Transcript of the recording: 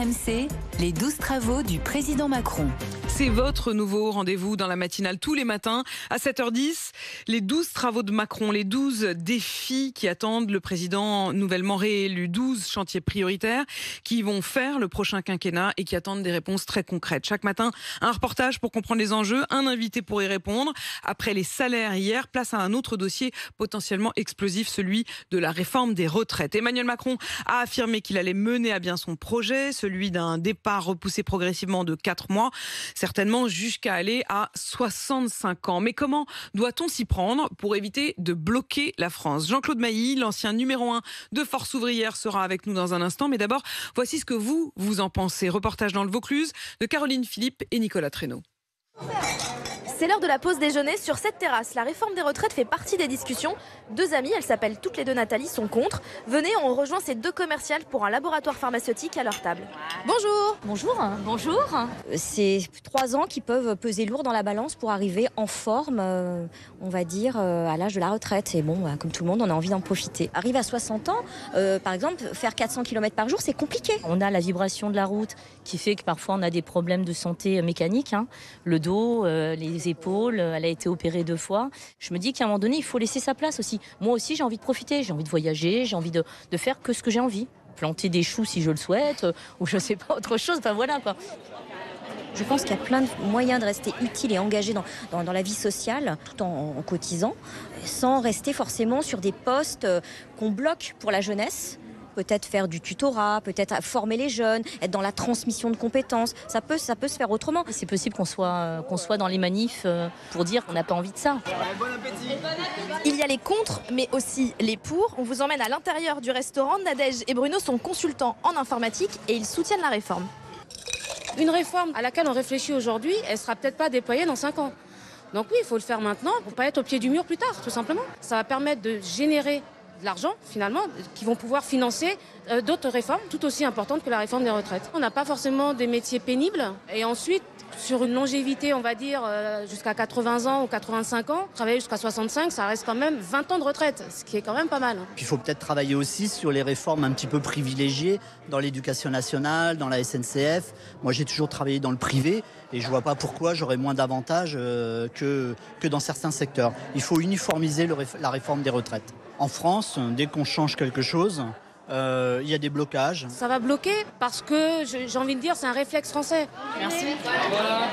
RMC, les 12 travaux du président Macron. C'est votre nouveau rendez-vous dans la matinale tous les matins à 7h10. Les 12 travaux de Macron, les 12 défis qui attendent le président nouvellement réélu. 12 chantiers prioritaires qui vont faire le prochain quinquennat et qui attendent des réponses très concrètes. Chaque matin, un reportage pour comprendre les enjeux, un invité pour y répondre. Après les salaires hier, place à un autre dossier potentiellement explosif, celui de la réforme des retraites. Emmanuel Macron a affirmé qu'il allait mener à bien son projet, celui d'un départ repoussé progressivement de 4 mois. Certainement jusqu'à aller à 65 ans. Mais comment doit-on s'y prendre pour éviter de bloquer la France? Jean-Claude Mailly, l'ancien numéro 1 de Force ouvrière, sera avec nous dans un instant. Mais d'abord, voici ce que vous en pensez. Reportage dans le Vaucluse de Caroline Philippe et Nicolas Traîneau. C'est l'heure de la pause déjeuner sur cette terrasse. La réforme des retraites fait partie des discussions. Deux amies, elles s'appellent toutes les deux Nathalie, sont contre. Venez, on rejoint ces deux commerciales pour un laboratoire pharmaceutique à leur table. Bonjour. Bonjour. Bonjour. C'est 3 ans qui peuvent peser lourd dans la balance pour arriver en forme, on va dire, à l'âge de la retraite. Et bon, comme tout le monde, on a envie d'en profiter. Arriver à 60 ans, par exemple, faire 400 km par jour, c'est compliqué. On a la vibration de la route qui fait que parfois on a des problèmes de santé mécanique, le dos, les épaules, elle a été opérée 2 fois. Je me dis qu'à un moment donné, il faut laisser sa place aussi. Moi aussi, j'ai envie de profiter, j'ai envie de voyager, j'ai envie de faire que ce que j'ai envie. Planter des choux si je le souhaite, ou je sais pas, autre chose, enfin voilà quoi. Je pense qu'il y a plein de moyens de rester utile et engagé dans la vie sociale, tout en cotisant, sans rester forcément sur des postes qu'on bloque pour la jeunesse. Peut-être faire du tutorat, peut-être former les jeunes, être dans la transmission de compétences. Ça peut se faire autrement. C'est possible qu'on soit dans les manifs pour dire qu'on n'a pas envie de ça. Bon appétit. Il y a les contre, mais aussi les pour. On vous emmène à l'intérieur du restaurant. Nadège et Bruno sont consultants en informatique et ils soutiennent la réforme. Une réforme à laquelle on réfléchit aujourd'hui, elle ne sera peut-être pas déployée dans 5 ans. Donc oui, il faut le faire maintenant pour ne pas être au pied du mur plus tard, tout simplement. Ça va permettre de générer de l'argent, finalement, qui vont pouvoir financer d'autres réformes tout aussi importantes que la réforme des retraites. On n'a pas forcément des métiers pénibles. Et ensuite, sur une longévité, on va dire, jusqu'à 80 ans ou 85 ans, travailler jusqu'à 65, ça reste quand même 20 ans de retraite, ce qui est quand même pas mal. Il faut peut-être travailler aussi sur les réformes un petit peu privilégiées dans l'éducation nationale, dans la SNCF. Moi, j'ai toujours travaillé dans le privé et je ne vois pas pourquoi j'aurais moins d'avantages que dans certains secteurs. Il faut uniformiser la réforme des retraites. En France, dès qu'on change quelque chose, il y a des blocages. Ça va bloquer parce que, j'ai envie de dire, c'est un réflexe français. Merci. Voilà.